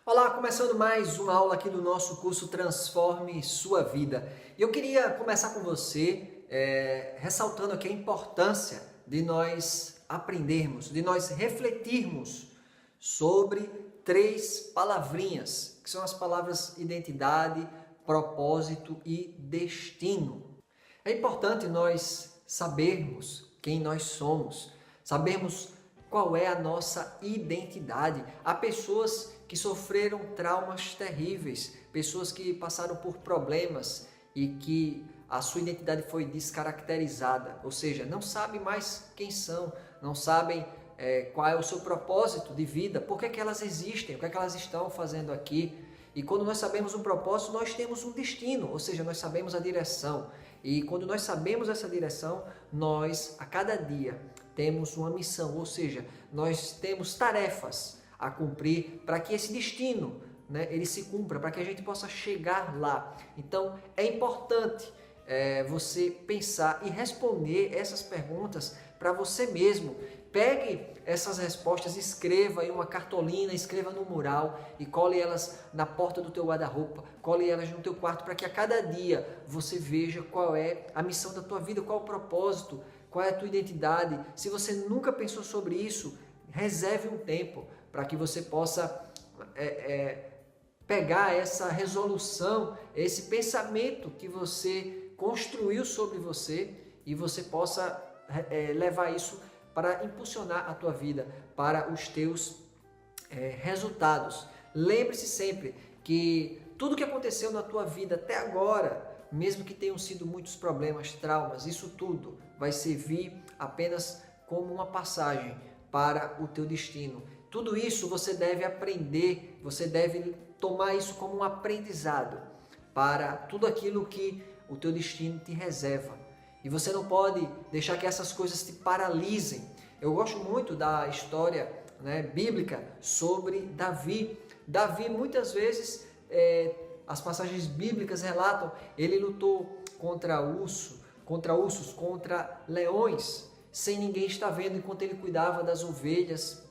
Olá, começando mais uma aula aqui do nosso curso Transforme Sua Vida. E eu queria começar com você ressaltando aqui a importância de nós aprendermos, de nós refletirmos sobre três palavrinhas, que são as palavras identidade, propósito e destino. É importante nós sabermos quem nós somos, sabermos qual é a nossa identidade. Há pessoas que sofreram traumas terríveis, pessoas que passaram por problemas e que a sua identidade foi descaracterizada, ou seja, não sabem mais quem são, não sabem qual é o seu propósito de vida, por que é que elas existem, o que é que elas estão fazendo aqui. E quando nós sabemos um propósito, nós temos um destino, ou seja, nós sabemos a direção. E quando nós sabemos essa direção, nós, a cada dia, temos uma missão, ou seja, nós temos tarefas a cumprir para que esse destino, ele se cumpra, para que a gente possa chegar lá. Então, é importante você pensar e responder essas perguntas para você mesmo. Pegue essas respostas, escreva em uma cartolina, escreva no mural e cole elas na porta do teu guarda-roupa, cole elas no teu quarto, para que a cada dia você veja qual é a missão da tua vida, qual é o propósito, qual é a tua identidade. Se você nunca pensou sobre isso, reserve um tempo para que você possa pegar essa resolução, esse pensamento que você construiu sobre você e você possa levar isso para impulsionar a tua vida, para os teus resultados. Lembre-se sempre que tudo que aconteceu na tua vida até agora, mesmo que tenham sido muitos problemas, traumas, isso tudo vai servir apenas como uma passagem para o teu destino. Tudo isso você deve aprender, você deve tomar isso como um aprendizado para tudo aquilo que o teu destino te reserva. E você não pode deixar que essas coisas te paralisem. Eu gosto muito da história bíblica sobre Davi. Davi, muitas vezes, as passagens bíblicas relatam, ele lutou contra ursos, contra leões, sem ninguém estar vendo, enquanto ele cuidava das ovelhas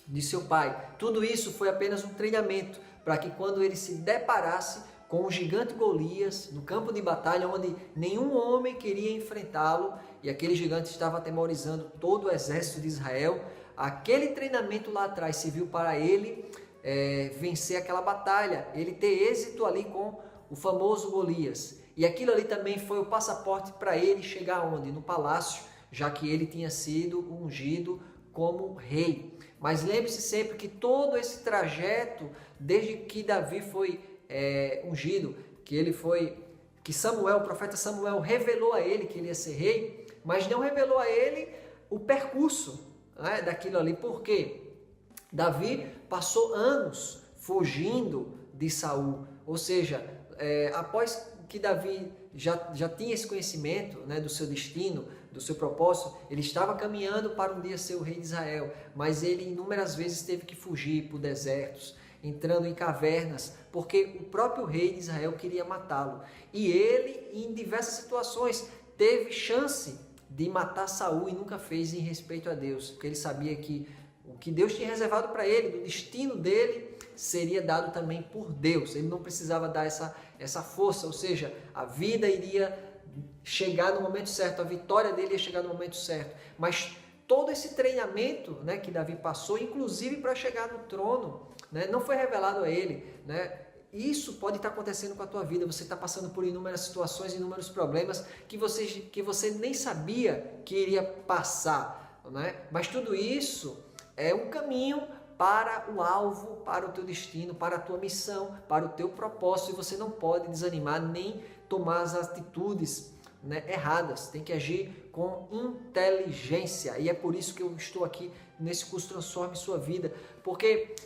de seu pai. Tudo isso foi apenas um treinamento para que quando ele se deparasse com o gigante Golias no campo de batalha, onde nenhum homem queria enfrentá-lo, e aquele gigante estava atemorizando todo o exército de Israel, aquele treinamento lá atrás serviu para ele vencer aquela batalha, ele ter êxito ali com o famoso Golias. E aquilo ali também foi o passaporte para ele chegar onde? No palácio, já que ele tinha sido ungido como rei. Mas lembre-se sempre que todo esse trajeto, desde que Davi foi ungido, que Samuel, o profeta Samuel, revelou a ele que ele ia ser rei, mas não revelou a ele o percurso daquilo ali. Por quê? Davi passou anos fugindo de Saul, ou seja, após que Davi já tinha esse conhecimento do seu destino, do seu propósito, ele estava caminhando para um dia ser o rei de Israel, mas ele inúmeras vezes teve que fugir por desertos, entrando em cavernas, porque o próprio rei de Israel queria matá-lo. E ele, em diversas situações, teve chance de matar Saul e nunca fez em respeito a Deus, porque ele sabia que o que Deus tinha reservado para ele, do destino dele, seria dado também por Deus. Ele não precisava dar essa força, ou seja, a vida iria chegar no momento certo, a vitória dele ia chegar no momento certo. Mas todo esse treinamento que Davi passou, inclusive para chegar no trono, não foi revelado a ele. Isso pode estar acontecendo com a tua vida. Você está passando por inúmeras situações, inúmeros problemas que você nem sabia que iria passar. Mas tudo isso é um caminho para o alvo, para o teu destino, para a tua missão, para o teu propósito. E você não pode desanimar nem tomar as atitudes erradas. Tem que agir com inteligência. E é por isso que eu estou aqui nesse curso Transforme Sua Vida. Porque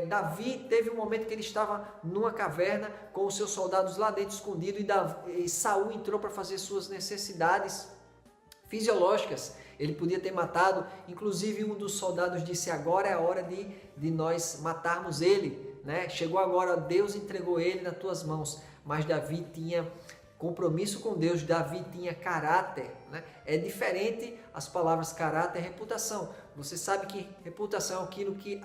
Davi teve um momento que ele estava numa caverna com os seus soldados lá dentro escondidos e Saul entrou para fazer suas necessidades fisiológicas. Ele podia ter matado, inclusive um dos soldados disse: agora é a hora de nós matarmos ele, chegou agora, Deus entregou ele nas tuas mãos. Mas Davi tinha compromisso com Deus, Davi tinha caráter, né? É diferente as palavras caráter e reputação. Você sabe que reputação é aquilo que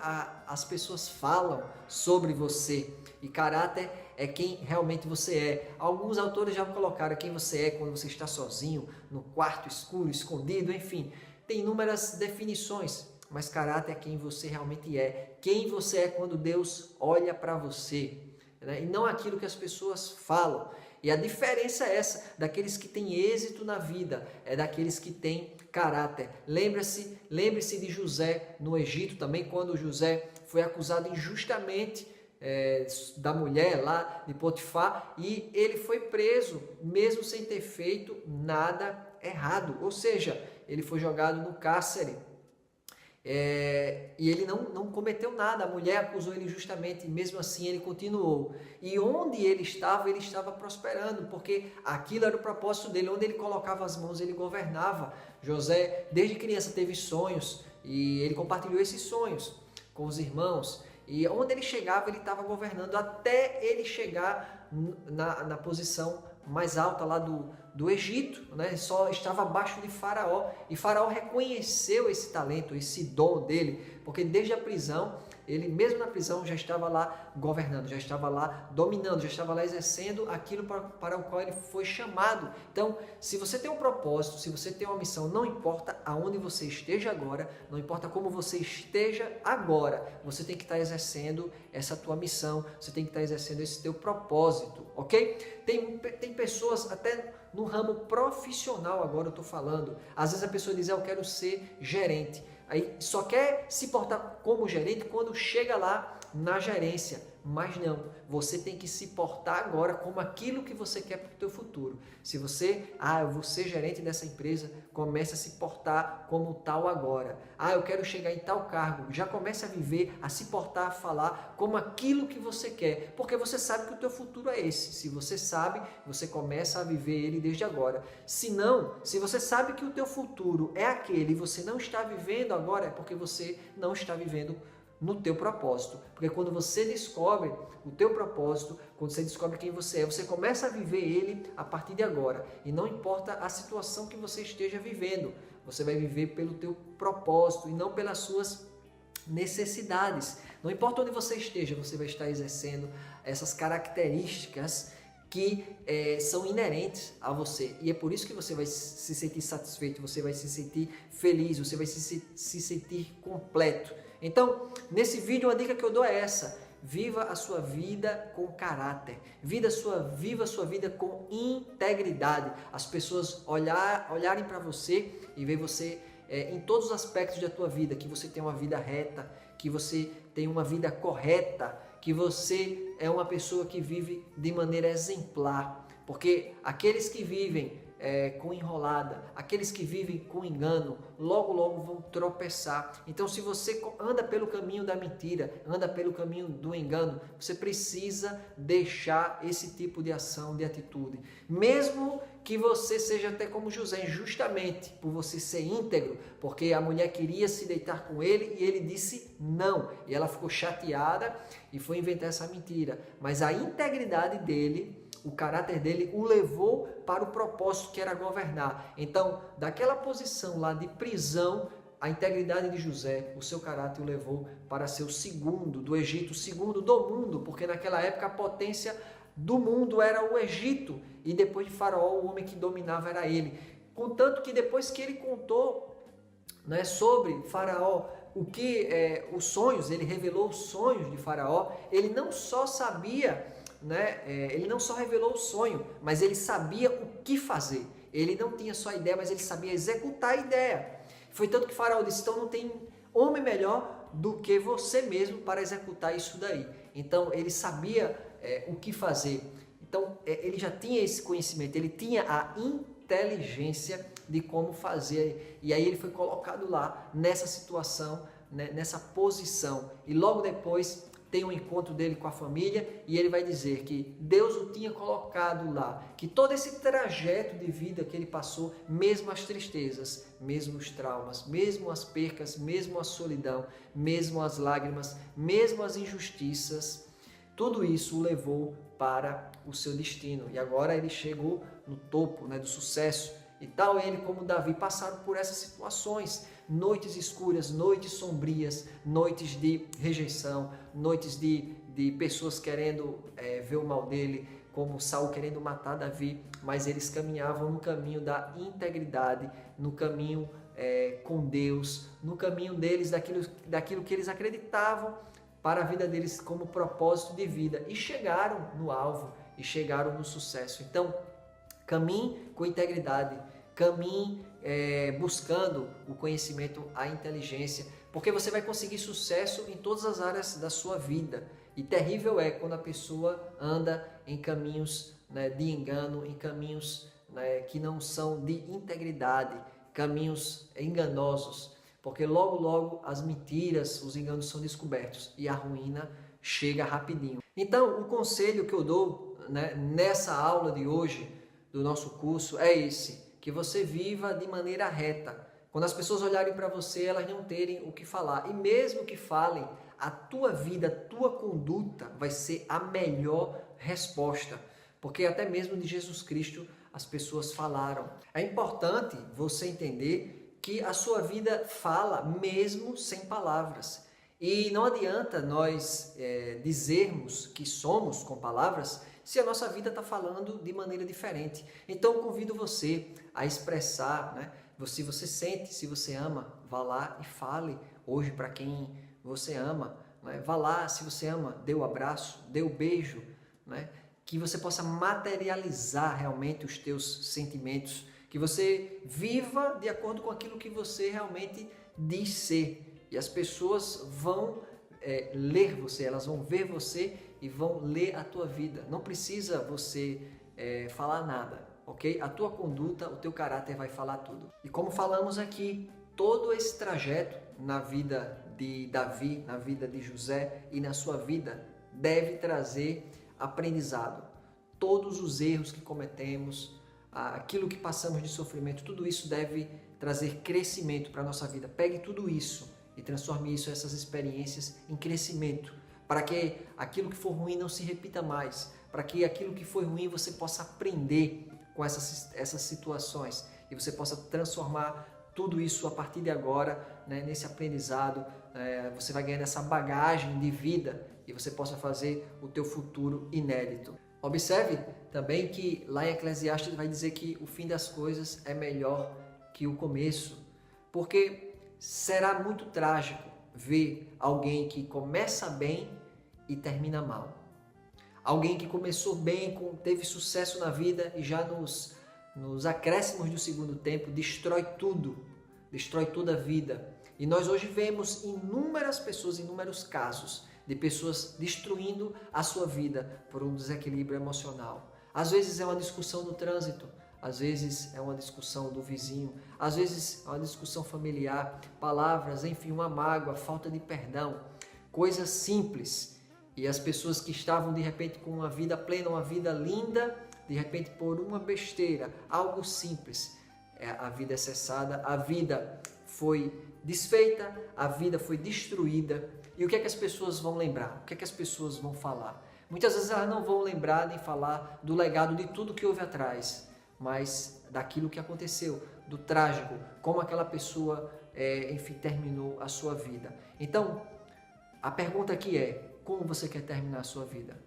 as pessoas falam sobre você, e caráter é quem realmente você é. Alguns autores já colocaram quem você é quando você está sozinho, no quarto escuro, escondido, enfim. Tem inúmeras definições, mas caráter é quem você realmente é. Quem você é quando Deus olha para você, né? E não aquilo que as pessoas falam. E a diferença é essa, daqueles que têm êxito na vida, é daqueles que têm caráter. Lembre-se de José no Egito também, quando José foi acusado injustamente da mulher lá de Potifar, e ele foi preso, mesmo sem ter feito nada errado. Ou seja, ele foi jogado no cárcere. E ele não cometeu nada, a mulher acusou ele injustamente, e mesmo assim ele continuou. E onde ele estava prosperando, porque aquilo era o propósito dele, onde ele colocava as mãos, ele governava. José, desde criança, teve sonhos, e ele compartilhou esses sonhos com os irmãos, e onde ele chegava, ele estava governando, até ele chegar na posição mais alta lá do Egito, né? Só estava abaixo de Faraó, e Faraó reconheceu esse talento, esse dom dele, porque desde a prisão, ele mesmo na prisão já estava lá governando, já estava lá dominando, já estava lá exercendo aquilo para o qual ele foi chamado. Então, se você tem um propósito, se você tem uma missão, não importa aonde você esteja agora, não importa como você esteja agora, você tem que estar exercendo essa tua missão, você tem que estar exercendo esse teu propósito, ok? Tem pessoas até no ramo profissional, agora eu estou falando, às vezes a pessoa diz, eu quero ser gerente, aí só quer se portar como gerente quando chega lá na gerência, mas não, você tem que se portar agora como aquilo que você quer para o teu futuro. Se você, eu vou ser gerente dessa empresa, comece a se portar como tal agora. Eu quero chegar em tal cargo, já comece a viver, a se portar, a falar como aquilo que você quer, porque você sabe que o teu futuro é esse. Se você sabe, você começa a viver ele desde agora. Se não, se você sabe que o teu futuro é aquele e você não está vivendo agora, é porque você não está vivendo no teu propósito, porque quando você descobre o teu propósito, quando você descobre quem você é, você começa a viver ele a partir de agora, e não importa a situação que você esteja vivendo, você vai viver pelo teu propósito e não pelas suas necessidades. Não importa onde você esteja, você vai estar exercendo essas características que são inerentes a você, e é por isso que você vai se sentir satisfeito, você vai se sentir feliz, você vai se sentir completo. Então, nesse vídeo, uma dica que eu dou é essa: viva a sua vida com caráter, viva a sua vida com integridade. As pessoas olharem para você e ver você em todos os aspectos da tua vida, que você tem uma vida reta, que você tem uma vida correta, que você é uma pessoa que vive de maneira exemplar, porque aqueles que vivem com enrolada, aqueles que vivem com engano, logo vão tropeçar. Então, se você anda pelo caminho da mentira, anda pelo caminho do engano, você precisa deixar esse tipo de ação, de atitude. Mesmo que você seja até como José, justamente por você ser íntegro, porque a mulher queria se deitar com ele e ele disse não, e ela ficou chateada e foi inventar essa mentira. Mas a integridade dele, o caráter dele o levou para o propósito que era governar. Então, daquela posição lá de prisão, a integridade de José, o seu caráter o levou para ser o segundo do Egito, o segundo do mundo, porque naquela época a potência do mundo era o Egito, e depois de Faraó, o homem que dominava era ele. Contanto que depois que ele contou, né, sobre Faraó, os sonhos, ele revelou os sonhos de Faraó, ele não só sabia, ele não só revelou o sonho, mas ele sabia o que fazer. Ele não tinha só a ideia, mas ele sabia executar a ideia. Foi tanto que Faraó disse, então não tem homem melhor do que você mesmo para executar isso daí. Então ele sabia o que fazer. Então ele já tinha esse conhecimento, ele tinha a inteligência de como fazer. E aí ele foi colocado lá nessa situação, né, nessa posição. E logo depois tem um encontro dele com a família e ele vai dizer que Deus o tinha colocado lá, que todo esse trajeto de vida que ele passou, mesmo as tristezas, mesmo os traumas, mesmo as percas, mesmo a solidão, mesmo as lágrimas, mesmo as injustiças, Tudo isso o levou para o seu destino e agora ele chegou no topo, né, do sucesso. E tal ele como Davi passaram por essas situações, noites escuras, noites sombrias, noites de rejeição, noites de pessoas querendo ver o mal dele, como Saul querendo matar Davi, mas eles caminhavam no caminho da integridade, no caminho com Deus, no caminho deles, daquilo que eles acreditavam para a vida deles como propósito de vida, e chegaram no alvo, e chegaram no sucesso. Então, caminhe com integridade, caminhe buscando o conhecimento, a inteligência, porque você vai conseguir sucesso em todas as áreas da sua vida. E terrível é quando a pessoa anda em caminhos, né, de engano, em caminhos, né, que não são de integridade, caminhos enganosos, porque logo as mentiras, os enganos são descobertos e a ruína chega rapidinho. Então, o conselho que eu dou, né, nessa aula de hoje do nosso curso é esse: que você viva de maneira reta. Quando as pessoas olharem para você, elas não terem o que falar. E mesmo que falem, a tua vida, a tua conduta vai ser a melhor resposta. Porque até mesmo de Jesus Cristo as pessoas falaram. É importante você entender que a sua vida fala mesmo sem palavras. E não adianta nós dizermos que somos com palavras se a nossa vida está falando de maneira diferente. Então eu convido você a expressar, né? Se você sente, se você ama, vá lá e fale hoje para quem você ama. Né? Vá lá, se você ama, dê o abraço, dê o beijo, né? Que você possa materializar realmente os teus sentimentos, que você viva de acordo com aquilo que você realmente diz ser. E as pessoas vão ler você, elas vão ver você e vão ler a tua vida. Não precisa você falar nada, ok? A tua conduta, o teu caráter vai falar tudo. E como falamos aqui, todo esse trajeto na vida de Davi, na vida de José e na sua vida deve trazer aprendizado. Todos os erros que cometemos, aquilo que passamos de sofrimento, tudo isso deve trazer crescimento para a nossa vida. Pegue tudo isso e transforme isso, essas experiências, em crescimento, para que aquilo que for ruim não se repita mais, para que aquilo que foi ruim você possa aprender com essas situações e você possa transformar tudo isso a partir de agora, né, nesse aprendizado. Você vai ganhando essa bagagem de vida e você possa fazer o teu futuro inédito. Observe também que lá em Eclesiastes vai dizer que o fim das coisas é melhor que o começo, porque será muito trágico ver alguém que começa bem e termina mal. Alguém que começou bem, teve sucesso na vida e já nos acréscimos do segundo tempo destrói tudo, destrói toda a vida. E nós hoje vemos inúmeras pessoas, inúmeros casos de pessoas destruindo a sua vida por um desequilíbrio emocional. Às vezes é uma discussão no trânsito, às vezes é uma discussão do vizinho, às vezes é uma discussão familiar, palavras, enfim, uma mágoa, falta de perdão, coisas simples. E as pessoas que estavam de repente com uma vida plena, uma vida linda, de repente por uma besteira, algo simples, a vida é cessada, a vida foi desfeita, a vida foi destruída. E o que é que as pessoas vão lembrar? O que é que as pessoas vão falar? Muitas vezes elas não vão lembrar nem falar do legado de tudo que houve atrás, mas daquilo que aconteceu, do trágico, como aquela pessoa, enfim, terminou a sua vida. Então, a pergunta aqui é: como você quer terminar a sua vida?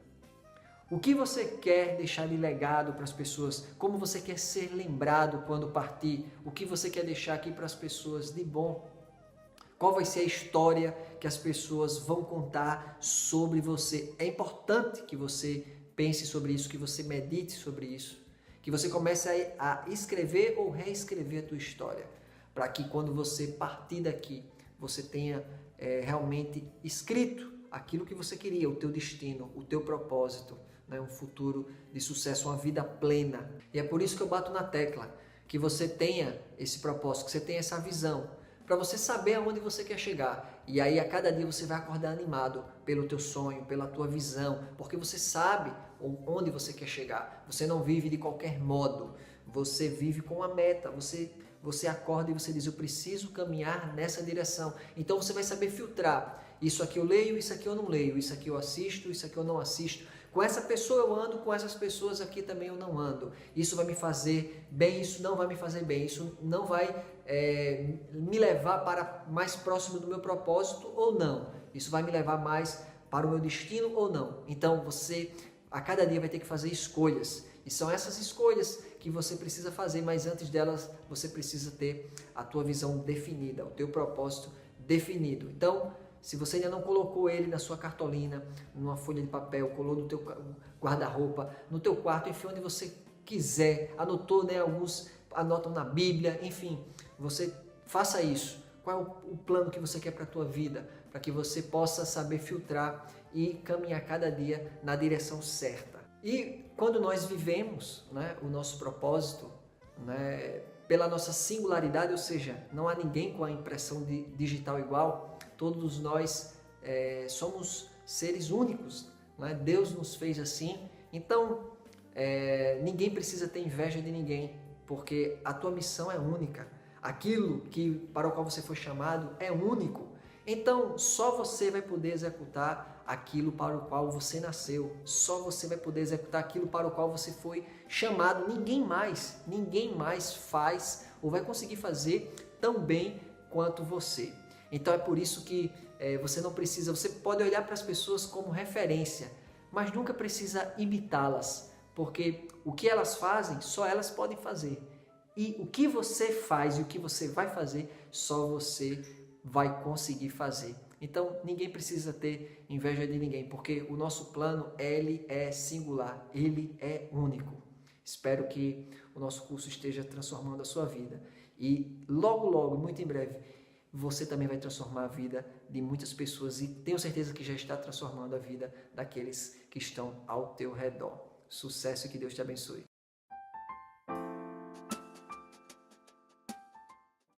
O que você quer deixar de legado para as pessoas? Como você quer ser lembrado quando partir? O que você quer deixar aqui para as pessoas de bom? Qual vai ser a história que as pessoas vão contar sobre você? É importante que você pense sobre isso, que você medite sobre isso, que você comece a escrever ou reescrever a tua história, para que quando você partir daqui, você tenha realmente escrito aquilo que você queria, o teu destino, o teu propósito, né? Um futuro de sucesso, uma vida plena. E é por isso que eu bato na tecla, que você tenha esse propósito, que você tenha essa visão, para você saber aonde você quer chegar. E aí a cada dia você vai acordar animado pelo teu sonho, pela tua visão, porque você sabe onde você quer chegar. Você não vive de qualquer modo, você vive com uma meta, você acorda e você diz: eu preciso caminhar nessa direção. Então você vai saber filtrar Isso aqui eu leio, isso aqui eu não leio, isso aqui eu assisto, isso aqui eu não assisto. Com essa pessoa eu ando, com essas pessoas aqui também eu não ando. Isso vai me fazer bem, isso não vai me fazer bem, isso não vai me levar para mais próximo do meu propósito ou não. Isso vai me levar mais para o meu destino ou não. Então você a cada dia vai ter que fazer escolhas. E são essas escolhas que você precisa fazer, mas antes delas você precisa ter a tua visão definida, o teu propósito definido. Então, se você ainda não colocou ele na sua cartolina, numa folha de papel, colou no teu guarda-roupa, no teu quarto, enfim, onde você quiser, anotou, né? Alguns anotam na Bíblia, enfim, você faça isso. Qual é o plano que você quer para a tua vida? Para que você possa saber filtrar e caminhar cada dia na direção certa. E quando nós vivemos, né, o nosso propósito, né, pela nossa singularidade, ou seja, não há ninguém com a impressão digital igual, todos nós somos seres únicos, né? Deus nos fez assim, então ninguém precisa ter inveja de ninguém, porque a tua missão é única, aquilo para o qual você foi chamado é único, então só você vai poder executar aquilo para o qual você nasceu, só você vai poder executar aquilo para o qual você foi chamado, ninguém mais faz ou vai conseguir fazer tão bem quanto você. Então é por isso que você não precisa, você pode olhar para as pessoas como referência, mas nunca precisa imitá-las, porque o que elas fazem, só elas podem fazer. E o que você faz e o que você vai fazer, só você vai conseguir fazer. Então, ninguém precisa ter inveja de ninguém, porque o nosso plano, ele é singular, ele é único. Espero que o nosso curso esteja transformando a sua vida. E logo, logo, muito em breve, você também vai transformar a vida de muitas pessoas e tenho certeza que já está transformando a vida daqueles que estão ao teu redor. Sucesso e que Deus te abençoe.